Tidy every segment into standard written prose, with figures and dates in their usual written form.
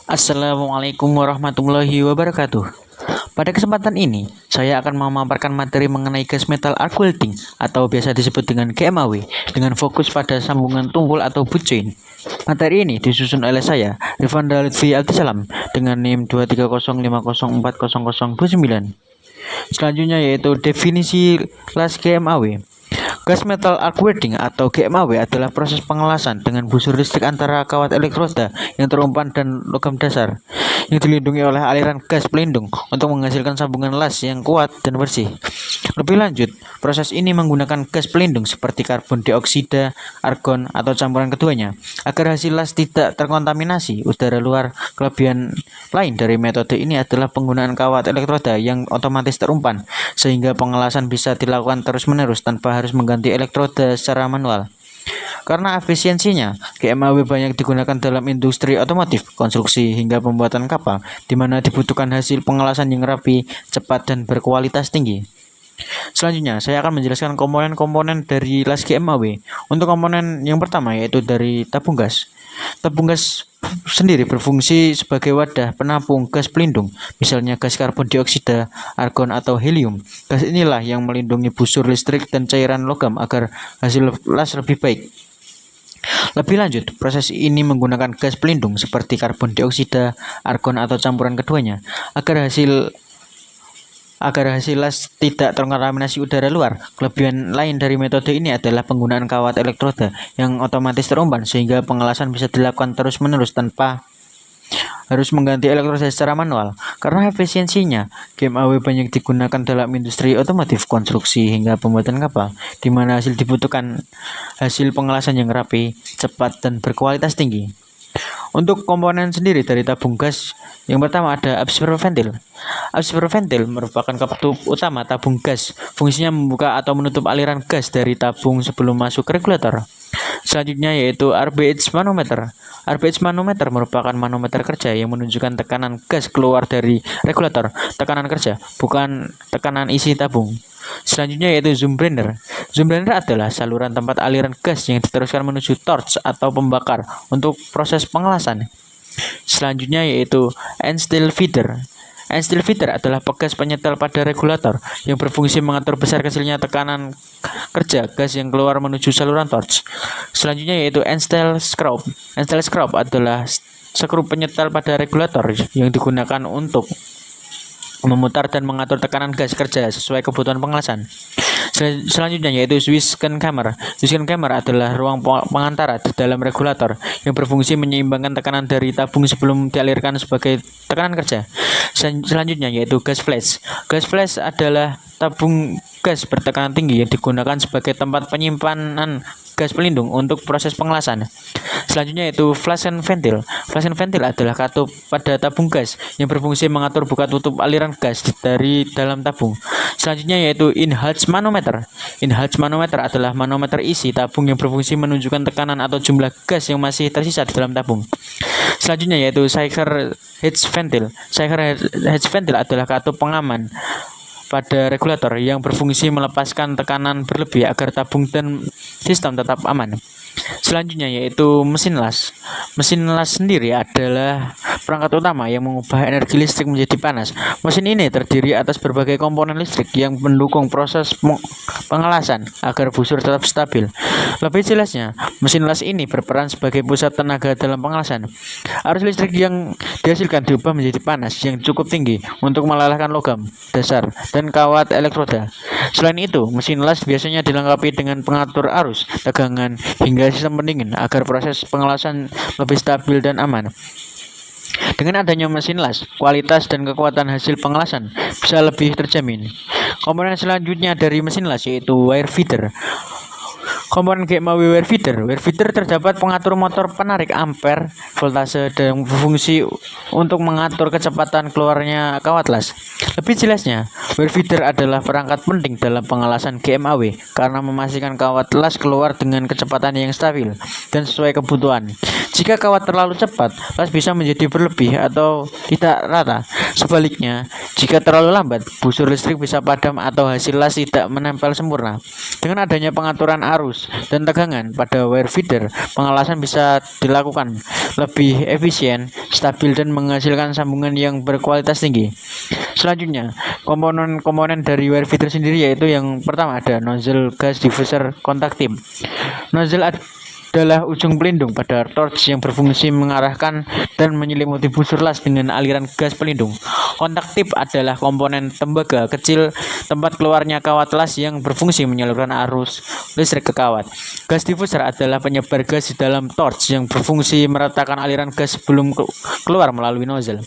Assalamualaikum warahmatullahi wabarakatuh. Pada kesempatan ini, saya akan memaparkan materi mengenai gas metal arc welding atau biasa disebut dengan GMAW dengan fokus pada sambungan tumpul atau boot joint. Materi ini disusun oleh saya, Rifanda Lutfi Abdisalam, dengan NIM 23050400029. Selanjutnya yaitu definisi las GMAW. Gas metal arc welding atau GMAW adalah proses pengelasan dengan busur listrik antara kawat elektroda yang terumpan dan logam dasar yang dilindungi oleh aliran gas pelindung untuk menghasilkan sambungan las yang kuat dan bersih. Lebih lanjut, proses ini menggunakan gas pelindung seperti karbon dioksida, argon, atau campuran keduanya agar hasil las tidak terkontaminasi udara luar. Kelebihan lain dari metode ini adalah penggunaan kawat elektroda yang otomatis terumpan sehingga pengelasan bisa dilakukan terus-menerus tanpa harus mengganti elektroda secara manual. Karena efisiensinya, GMAW banyak digunakan dalam industri otomotif, konstruksi, hingga pembuatan kapal, di mana dibutuhkan hasil pengelasan yang rapi, cepat, dan berkualitas tinggi. Selanjutnya, saya akan menjelaskan komponen-komponen dari las GMAW. Untuk komponen yang pertama yaitu dari tabung gas. Tabung gas sendiri berfungsi sebagai wadah penampung gas pelindung, misalnya gas karbon dioksida, argon, atau helium. Gas inilah yang melindungi busur listrik dan cairan logam agar hasil las lebih baik. Lebih lanjut, proses ini menggunakan gas pelindung seperti karbon dioksida, argon, atau campuran keduanya agar hasil las tidak terkontaminasi udara luar. Kelebihan lain dari metode ini adalah penggunaan kawat elektroda yang otomatis terumpan sehingga pengelasan bisa dilakukan terus-menerus tanpa harus mengganti elektroda secara manual. Karena efisiensinya, GMAW banyak digunakan dalam industri otomotif, konstruksi, hingga pembuatan kapal, di mana dibutuhkan hasil pengelasan yang rapi, cepat, dan berkualitas tinggi. Untuk komponen sendiri dari tabung gas, yang pertama ada absorber ventil. Absorber ventil merupakan katup utama tabung gas. Fungsinya membuka atau menutup aliran gas dari tabung sebelum masuk ke regulator. Selanjutnya yaitu RBH manometer. RBH manometer merupakan manometer kerja yang menunjukkan tekanan gas keluar dari regulator, tekanan kerja, bukan tekanan isi tabung. Selanjutnya yaitu zoom blender. Zoom blender adalah saluran tempat aliran gas yang diteruskan menuju torch atau pembakar untuk proses pengelasan. Selanjutnya yaitu end steel feeder. End steel feeder adalah pegas penyetel pada regulator yang berfungsi mengatur besar kecilnya tekanan kerja gas yang keluar menuju saluran torch. Selanjutnya yaitu end steel screw. End steel screw adalah skru penyetel pada regulator yang digunakan untuk memutar dan mengatur tekanan gas kerja sesuai kebutuhan pengelasan. Selanjutnya yaitu Swisken Kammer. Swisken Kammer adalah ruang pengantara di dalam regulator yang berfungsi menyeimbangkan tekanan dari tabung sebelum dialirkan sebagai tekanan kerja. Selanjutnya yaitu gas flash. Gas flash adalah tabung gas bertekanan tinggi yang digunakan sebagai tempat penyimpanan gas pelindung untuk proses pengelasan. Selanjutnya yaitu flash ventil. Flash ventil adalah katup pada tabung gas yang berfungsi mengatur buka tutup aliran gas dari dalam tabung. Selanjutnya yaitu in-hatch manometer. In-hatch manometer adalah manometer isi tabung yang berfungsi menunjukkan tekanan atau jumlah gas yang masih tersisa di dalam tabung. Selanjutnya yaitu Shaker Hedge ventil. Shaker Hedge ventil adalah katup pengaman pada regulator yang berfungsi melepaskan tekanan berlebih agar tabung dan sistem tetap aman. Selanjutnya yaitu mesin las. Mesin las sendiri adalah perangkat utama yang mengubah energi listrik menjadi panas. Mesin ini terdiri atas berbagai komponen listrik yang mendukung proses pengelasan agar busur tetap stabil. Lebih jelasnya, mesin las ini berperan sebagai pusat tenaga dalam pengelasan. Arus listrik yang dihasilkan diubah menjadi panas yang cukup tinggi untuk melelehkan logam dasar dan kawat elektroda. Selain itu, mesin las biasanya dilengkapi dengan pengatur arus, tegangan, hingga sistem pendingin agar proses pengelasan lebih stabil dan aman. Dengan adanya mesin las, kualitas dan kekuatan hasil pengelasan bisa lebih terjamin. Komponen selanjutnya dari mesin las yaitu wire feeder. Komponen GMAW wire feeder. Wire feeder terdapat pengatur motor penarik ampere, voltase, dan berfungsi untuk mengatur kecepatan keluarnya kawat las. Lebih jelasnya, wire feeder adalah perangkat penting dalam pengelasan GMAW karena memastikan kawat las keluar dengan kecepatan yang stabil dan sesuai kebutuhan. Jika kawat terlalu cepat, las bisa menjadi berlebih atau tidak rata. Sebaliknya, jika terlalu lambat, busur listrik bisa padam atau hasil las tidak menempel sempurna. Dengan adanya pengaturan arus arus dan tegangan pada wire feeder, pengelasan bisa dilakukan lebih efisien, stabil, dan menghasilkan sambungan yang berkualitas tinggi. Selanjutnya, komponen-komponen dari wire feeder sendiri yaitu yang pertama ada nozzle gas diffuser kontak tip. Nozzle adalah ujung pelindung pada torch yang berfungsi mengarahkan dan menyelimuti busur las dengan aliran gas pelindung. Kontak tip adalah komponen tembaga kecil tempat keluarnya kawat las yang berfungsi menyalurkan arus listrik ke kawat. Gas diffuser adalah penyebar gas di dalam torch yang berfungsi meratakan aliran gas sebelum keluar melalui nozzle.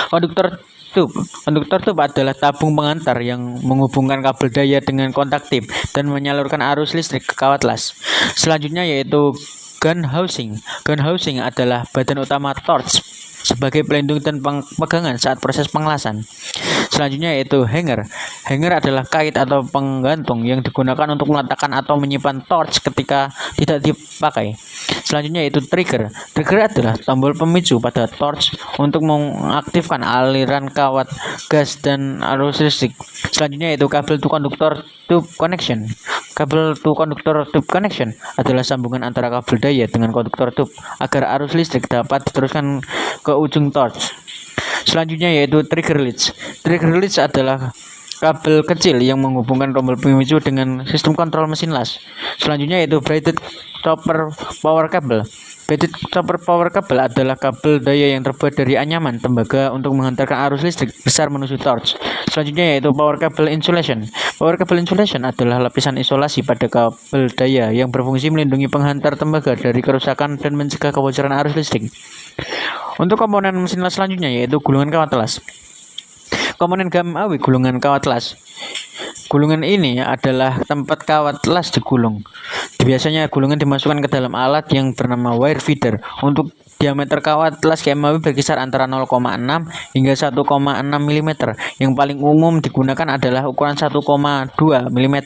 Konduktor tube adalah tabung pengantar yang menghubungkan kabel daya dengan kontak tip dan menyalurkan arus listrik ke kawat las. Selanjutnya yaitu gun housing. Gun housing adalah badan utama torch sebagai pelindung dan pegangan saat proses pengelasan. Selanjutnya yaitu hanger. Hanger adalah kait atau penggantung yang digunakan untuk meletakkan atau menyimpan torch ketika tidak dipakai. Selanjutnya yaitu trigger. Trigger adalah tombol pemicu pada torch untuk mengaktifkan aliran kawat gas dan arus listrik. Selanjutnya yaitu kabel to conductor tube connection. Kabel to conductor tube connection adalah sambungan antara kabel daya dengan konduktor tube agar arus listrik dapat diteruskan ke ujung torch. Selanjutnya yaitu trigger leads. Trigger leads adalah kabel kecil yang menghubungkan tombol pemicu dengan sistem kontrol mesin las. Selanjutnya yaitu braided chopper power cable. Braided chopper power cable adalah kabel daya yang terbuat dari anyaman tembaga untuk menghantarkan arus listrik besar menuju torch. Selanjutnya yaitu power cable insulation. Power cable insulation adalah lapisan isolasi pada kabel daya yang berfungsi melindungi penghantar tembaga dari kerusakan dan mencegah kebocoran arus listrik. Untuk komponen mesin las selanjutnya yaitu gulungan kawat las. Komponen GMAW gulungan kawat las. Gulungan ini adalah tempat kawat las digulung. Biasanya gulungan dimasukkan ke dalam alat yang bernama wire feeder. Untuk diameter kawat las GMAW berkisar antara 0,6 hingga 1,6 mm. Yang paling umum digunakan adalah ukuran 1,2 mm.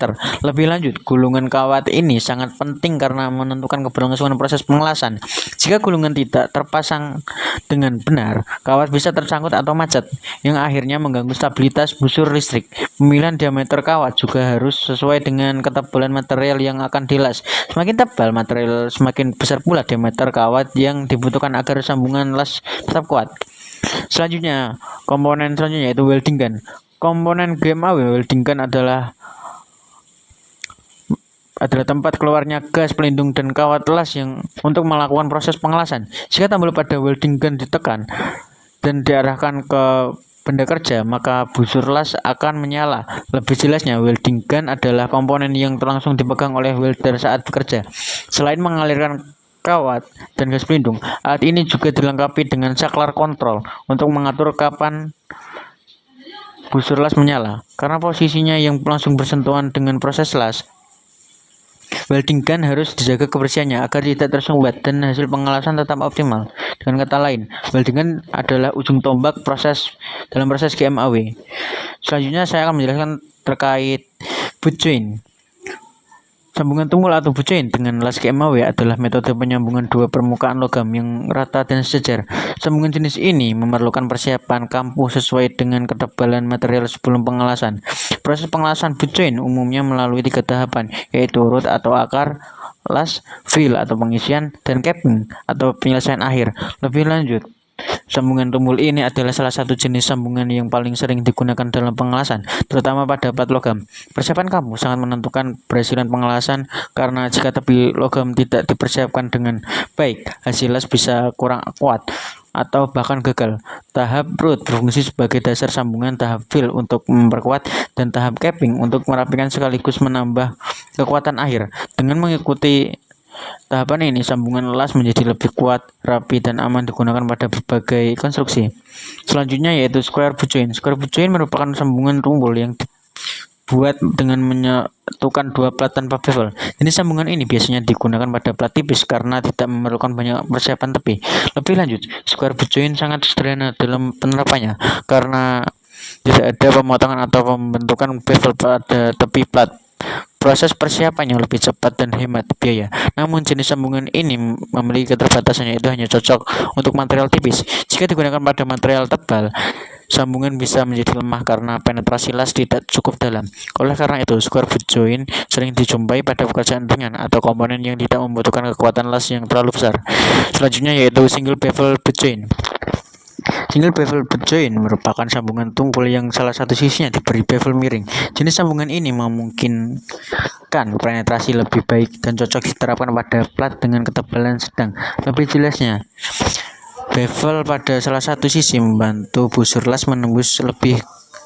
Lebih lanjut, gulungan kawat ini sangat penting karena menentukan keberlangsungan proses pengelasan. Jika gulungan tidak terpasang dengan benar, kawat bisa tersangkut atau macet, yang akhirnya mengganggu stabilitas busur listrik. Pemilihan diameter kawat juga harus sesuai dengan ketebalan material yang akan dilas. Semakin tebal material, semakin besar pula diameter kawat yang dibutuhkan agar sambungan las tetap kuat. Selanjutnya, komponen selanjutnya yaitu welding gun. Komponen GMAW welding gun adalah tempat keluarnya gas pelindung dan kawat las yang untuk melakukan proses pengelasan. Jika tombol pada welding gun ditekan dan diarahkan ke benda kerja, maka busur las akan menyala. Lebih jelasnya, welding gun adalah komponen yang langsung dipegang oleh welder saat bekerja. Selain mengalirkan kawat dan gas pelindung, alat ini juga dilengkapi dengan saklar kontrol untuk mengatur kapan busur las menyala. Karena posisinya yang langsung bersentuhan dengan proses las, welding gun harus dijaga kebersihannya agar tidak tersumbat dan hasil pengelasan tetap optimal. Dengan kata lain, welding gun adalah ujung tombak dalam proses GMAW. Selanjutnya saya akan menjelaskan terkait boot joint. Sambungan tumpul atau boot joint dengan las GMAW adalah metode penyambungan dua permukaan logam yang rata dan sejajar. Sambungan jenis ini memerlukan persiapan kampuh sesuai dengan ketebalan material sebelum pengelasan. Proses pengelasan boot joint umumnya melalui 3 tahapan, yaitu root atau akar, las, fill atau pengisian, dan capping atau penyelesaian akhir. Lebih lanjut, sambungan tumpul ini adalah salah satu jenis sambungan yang paling sering digunakan dalam pengelasan, terutama pada plat logam. Persiapan kampuh sangat menentukan keberhasilan pengelasan karena jika tepi logam tidak dipersiapkan dengan baik, hasil las bisa kurang kuat atau bahkan gagal. Tahap root berfungsi sebagai dasar sambungan, tahap fill untuk memperkuat, dan tahap capping untuk merapikan sekaligus menambah kekuatan akhir. Dengan mengikuti tahapan ini, sambungan las menjadi lebih kuat, rapi, dan aman digunakan pada berbagai konstruksi. Selanjutnya yaitu square boot joint. Square boot joint merupakan sambungan tumpul yang dibuat dengan menyatukan dua plat tanpa bevel. Jenis sambungan ini biasanya digunakan pada plat tipis karena tidak memerlukan banyak persiapan tepi. Lebih lanjut, square boot joint sangat sederhana dalam penerapannya karena tidak ada pemotongan atau pembentukan bevel pada tepi plat. Proses persiapannya lebih cepat dan hemat biaya. Namun jenis sambungan ini memiliki keterbatasan, yaitu hanya cocok untuk material tipis. Jika digunakan pada material tebal, sambungan bisa menjadi lemah karena penetrasi las tidak cukup dalam. Oleh karena itu, square foot joint sering dijumpai pada pekerjaan ringan atau komponen yang tidak membutuhkan kekuatan las yang terlalu besar. Selanjutnya yaitu single bevel butt joint. Single bevel butt joint merupakan sambungan tumpul yang salah satu sisinya diberi bevel miring. Jenis sambungan ini memungkinkan penetrasi lebih baik dan cocok diterapkan pada plat dengan ketebalan sedang. Lebih jelasnya, bevel pada salah satu sisi membantu busur las menembus lebih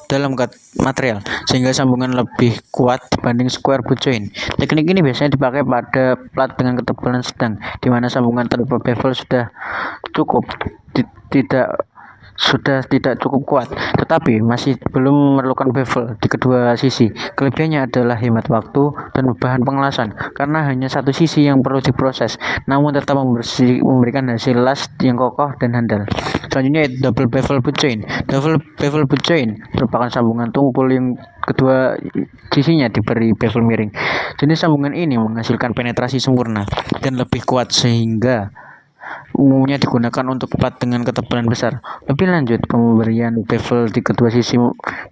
dalam material sehingga sambungan lebih kuat dibanding square boot joint. Teknik ini biasanya dipakai pada plat dengan ketebalan sedang, di mana sambungan tanpa bevel tidak cukup kuat, tetapi masih belum memerlukan bevel di kedua sisi. Kelebihannya adalah hemat waktu dan bahan pengelasan karena hanya satu sisi yang perlu diproses, namun tetap memberikan hasil las yang kokoh dan handal. Selanjutnya double bevel butt joint. Double bevel butt joint merupakan sambungan tumpul yang kedua sisinya diberi bevel miring. Jenis sambungan ini menghasilkan penetrasi sempurna dan lebih kuat sehingga umumnya digunakan untuk plat dengan ketebalan besar. Lebih lanjut, pemberian bevel di kedua sisi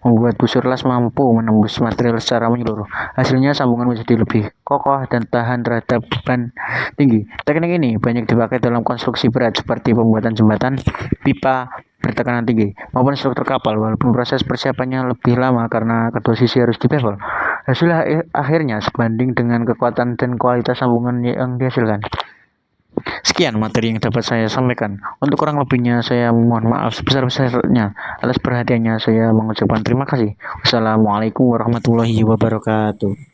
membuat busur las mampu menembus material secara menyeluruh. Hasilnya sambungan menjadi lebih kokoh dan tahan terhadap beban tinggi. Teknik ini banyak dipakai dalam konstruksi berat seperti pembuatan jembatan, pipa bertekanan tinggi, maupun struktur kapal, walaupun proses persiapannya lebih lama karena kedua sisi harus dibevel. Hasil akhirnya sebanding dengan kekuatan dan kualitas sambungan yang dihasilkan. Sekian materi yang dapat saya sampaikan. Untuk kurang lebihnya saya mohon maaf sebesar-besarnya. Atas perhatiannya saya mengucapkan terima kasih. Wassalamualaikum warahmatullahi wabarakatuh.